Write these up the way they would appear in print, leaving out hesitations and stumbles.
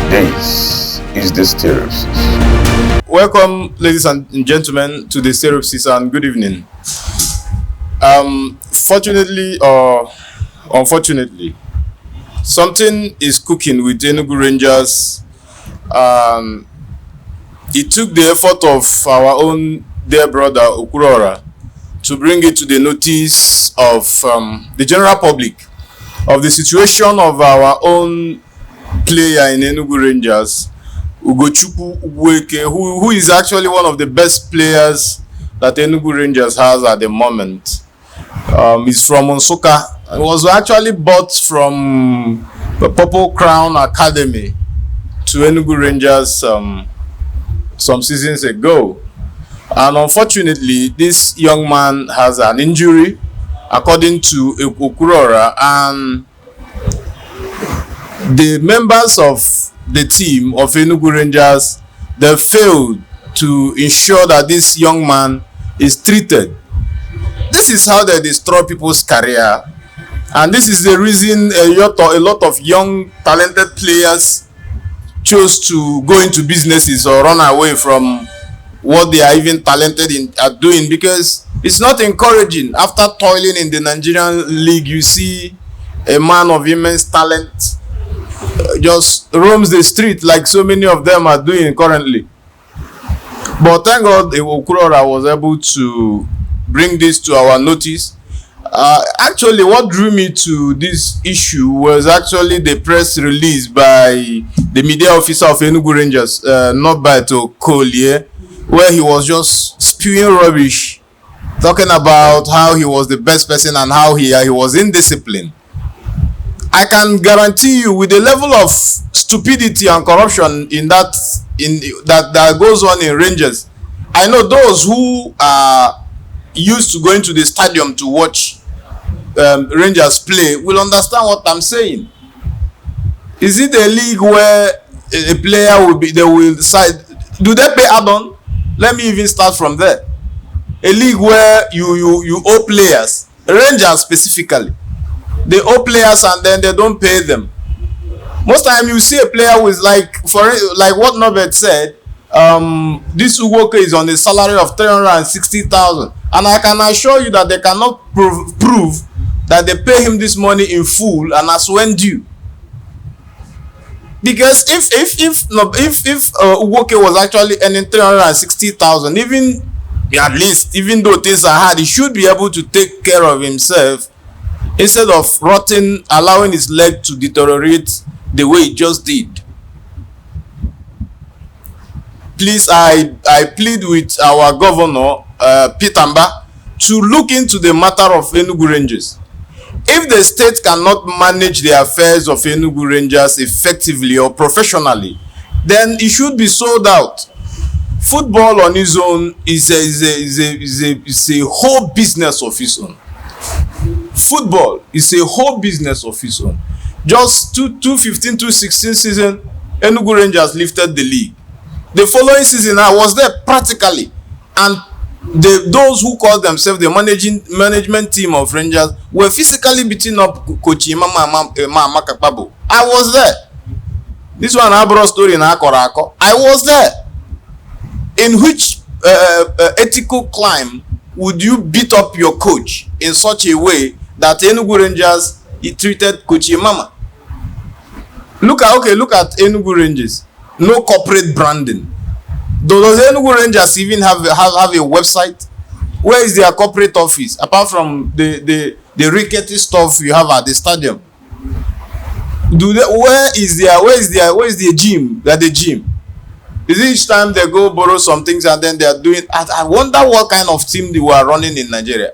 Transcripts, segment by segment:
This is the Stereopsis. Welcome, ladies and gentlemen, to the Stereopsis, and good evening. Fortunately or unfortunately, something is cooking with ENUGU Rangers. It took the effort of our own dear brother Okurora to bring it to the notice of the general public of the situation of our own player in ENUGU Rangers, Ugochukwu Ugwueke, who is actually one of the best players that ENUGU Rangers has at the moment. He's from Onsoka. He was actually bought from the Purple Crown Academy to ENUGU Rangers some seasons ago. And unfortunately, this young man has an injury, according to Okurora, and the members of the team of ENUGU Rangers, they failed to ensure that this young man is treated. This is how they destroy people's career, and this is the reason a lot of young talented players chose to go into businesses or run away from what they are even talented in at doing, because it's not encouraging. After toiling in the Nigerian league, you see a man of immense talent just roams the street like so many of them are doing currently. But thank God Okurora was able to bring this to our notice. Actually, what drew me to this issue was actually the press release by the media officer of ENUGU Rangers, Norberto Collier, where he was just spewing rubbish, talking about how he was the best person and how he was indisciplined. I can guarantee you, with the level of stupidity and corruption that goes on in Rangers, I know those who are used to going to the stadium to watch Rangers play will understand what I'm saying. Is it a league where a player will decide, do they pay add-on? Let me even start from there. A league where you owe players, Rangers specifically, they owe players and then they don't pay them. Most time you see a player who is like what Norbert said, this Ugwoke is on a salary of 360,000, and I can assure you that they cannot prove that they pay him this money in full and as when due. Because if Ugwoke was actually earning 360,000, even though things are hard, he should be able to take care of himself instead of rotting, allowing his leg to deteriorate the way it just did. Please, I plead with our governor, Pitamba, to look into the matter of ENUGU Rangers. If the state cannot manage the affairs of ENUGU Rangers effectively or professionally, then it should be sold out. Football on its own is a whole business of its own. Football is a whole business of its own. Just 2015-2016 season, ENUGU Rangers lifted the league. The following season, I was there practically, and those who call themselves the management team of Rangers were physically beating up Coach Imama Kakpabo. I was there. This one I brought story in Akorako. I was there. In which ethical climb would you beat up your coach in such a way that ENUGU Rangers treated Coach Imama? Look at ENUGU Rangers. No corporate branding. Does ENUGU Rangers even have a website? Where is their corporate office apart from the rickety stuff you have at the stadium? Where is the gym? The gym. Is it each time they go borrow some things and then they are doing? I wonder what kind of team they were running in Nigeria.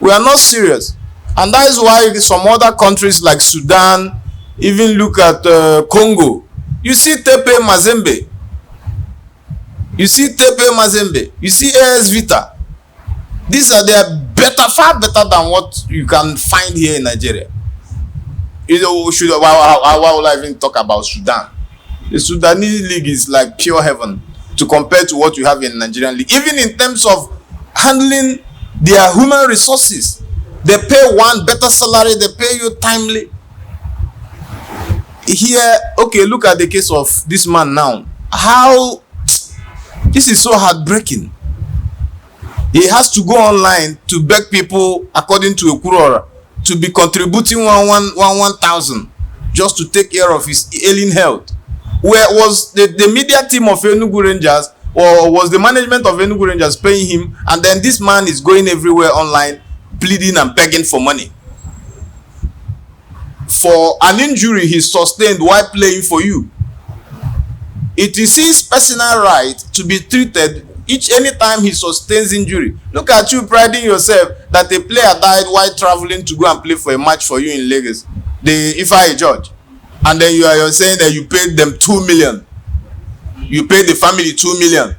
We are not serious, and that is why some other countries like Sudan, even look at Congo. You see Tepe Mazembe. You see AS Vita. These are far better than what you can find here in Nigeria. Why would I even talk about Sudan? The Sudanese league is like pure heaven to compare to what you have in Nigerian league. Even in terms of handling their human resources, they pay one better salary, they pay you timely. Here, okay, look at the case of this man now. How this is so heartbreaking. He has to go online to beg people, according to Okurora, to be contributing 1,000 just to take care of his ailing health. Where was the media team of ENUGU Rangers, or was the management of ENUGU Rangers paying him? And then this man is going everywhere online, pleading and begging for money for an injury he sustained while playing for you. It is his personal right to be treated anytime he sustains injury. Look at you priding yourself that a player died while traveling to go and play for a match for you in Lagos, the Ifeanyi George, and then you're saying that you paid them 2 million. You paid the family 2 million.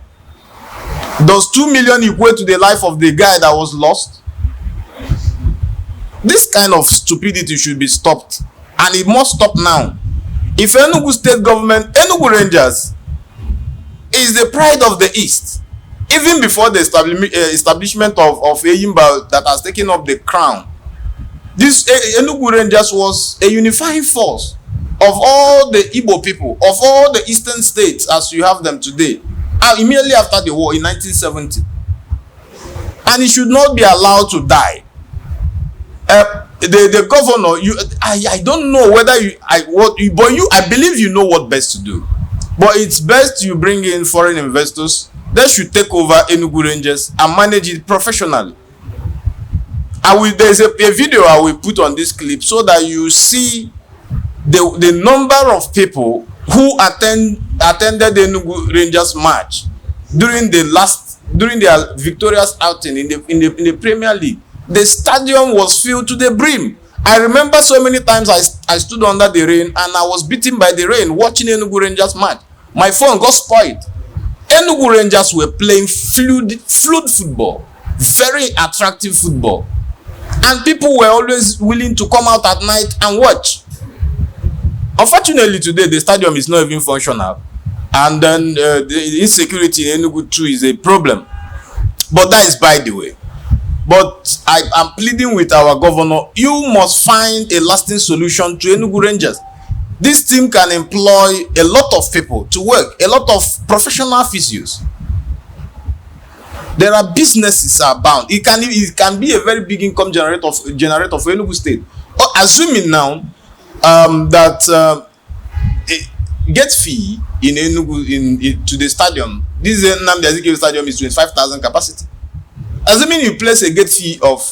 Does 2 million equate to the life of the guy that was lost? This kind of stupidity should be stopped, and it must stop now. If Enugu state government, Enugu Rangers is the pride of the East, even before the establishment of Eyimba that has taken up the crown. This Enugu Rangers was a unifying force of all the Igbo people, of all the eastern states as you have them today, immediately after the war in 1970. And it should not be allowed to die. The governor, I don't know whether I believe you know what best to do. But it's best you bring in foreign investors. They should take over ENUGU Rangers and manage it professionally. There's a video I will put on this clip so that you see the number of people who attended the ENUGU Rangers match during their victorious outing in the Premier League. The stadium was filled to the brim. I remember so many times I stood under the rain and I was beaten by the rain watching ENUGU Rangers match. My phone got spoiled. ENUGU Rangers were playing fluid football, very attractive football, and people were always willing to come out at night and watch. Unfortunately, today the stadium is not even functional, and then the insecurity in Enugu too is a problem. But that is by the way. But I am pleading with our governor, you must find a lasting solution to ENUGU Rangers. This team can employ a lot of people to work, a lot of professional physios. There are businesses abound. It can be a very big income generator for Enugu State. Assuming now that gate fee in Enugu to the stadium, this Nnamdi Azikiwe stadium is 25,000 capacity. Assuming you place a gate fee of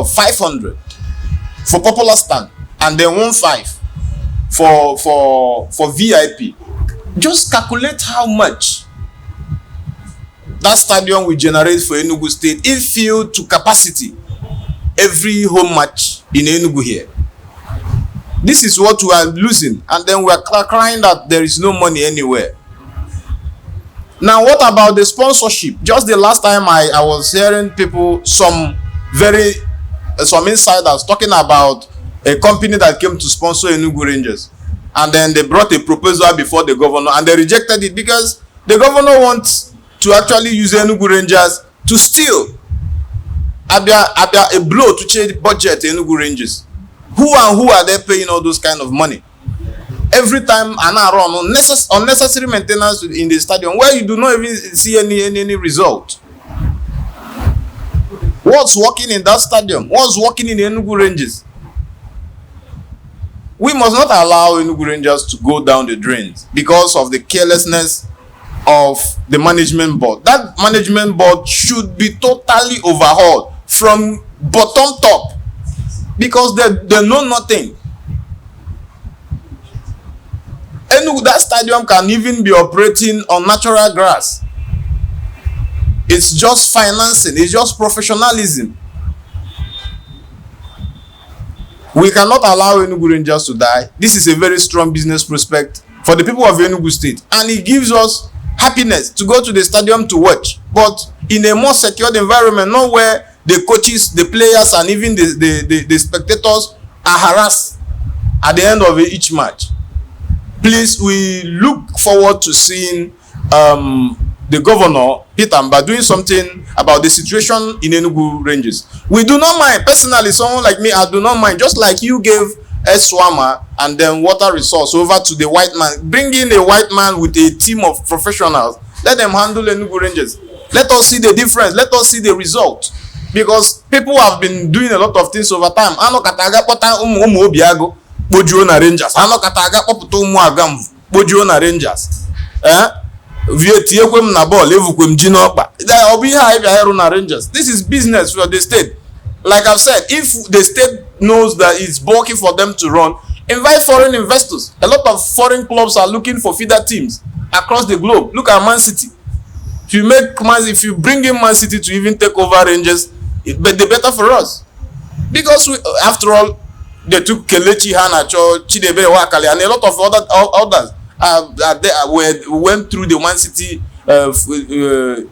500 for popular stand and then 1.5 for VIP, just calculate how much that stadium will generate for Enugu State if filled to capacity every home match in Enugu here. This is what we are losing, and then we are crying that there is no money anywhere. Now, what about the sponsorship? Just the last time I was hearing people, some insiders talking about a company that came to sponsor ENUGU Rangers, and then they brought a proposal before the governor and they rejected it because the governor wants to actually use ENUGU Rangers to steal a blow to change budget ENUGU Rangers. Who are they paying all those kind of money? Every time and around unnecessary maintenance in the stadium where you do not even see any result. What's working in that stadium? What's working in the ENUGU Rangers? We must not allow ENUGU Rangers to go down the drains because of the carelessness of the management board. That management board should be totally overhauled from bottom top because they know nothing. That stadium can even be operating on natural grass. It's just financing. It's just professionalism. We cannot allow ENUGU Rangers to die. This is a very strong business prospect for the people of Enugu State, and it gives us happiness to go to the stadium to watch, but in a more secured environment, not where the coaches, the players, and even the spectators are harassed at the end of each match. Please, we look forward to seeing the governor, Peter Mba, doing something about the situation in ENUGU Rangers. We do not mind. Personally, someone like me, I do not mind. Just like you gave Eswama and then water resource over to the white man. Bring in a white man with a team of professionals. Let them handle ENUGU Rangers. Let us see the difference. Let us see the result. Because people have been doing a lot of things over time. Ano kataga pota umu obiago bojuo na Rangers. Ano kataga poputa umu agam bojuo na Rangers. Vietiekwem na ball evukwem ji n'okpa. That will be how I na Rangers. This is business for the state. Like I've said, if the state knows that it's bulky for them to run, invite foreign investors. A lot of foreign clubs are looking for feeder teams across the globe. Look at Man City. If you bring in Man City to even take over Rangers, but the better for us. Because after all, they took Kelechi Iheanacho, Chidebere Wakali, and a lot of others went through the Man City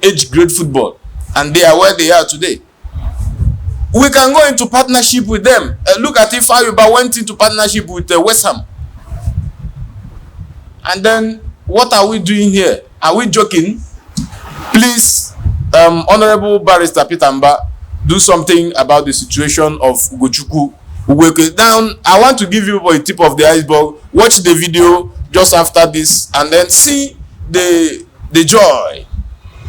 age grade football, and they are where they are today. We can go into partnership with them. Look at if Ayuba went into partnership with West Ham. And then, what are we doing here? Are we joking? Please, Honorable Barrister Pitamba, do something about the situation of Ugochukwu. Now, I want to give you a tip of the iceberg. Watch the video just after this and then see the joy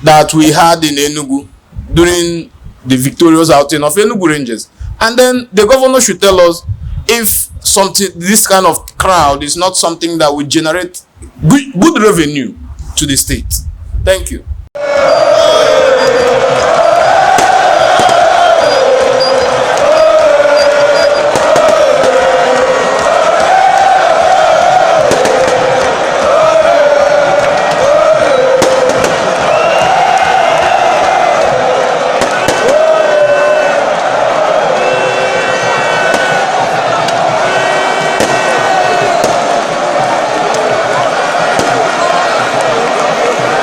that we had in Enugu during the victorious outing of ENUGU Rangers. And then the governor should tell us if this kind of crowd is not something that will generate good revenue to the state. Thank you.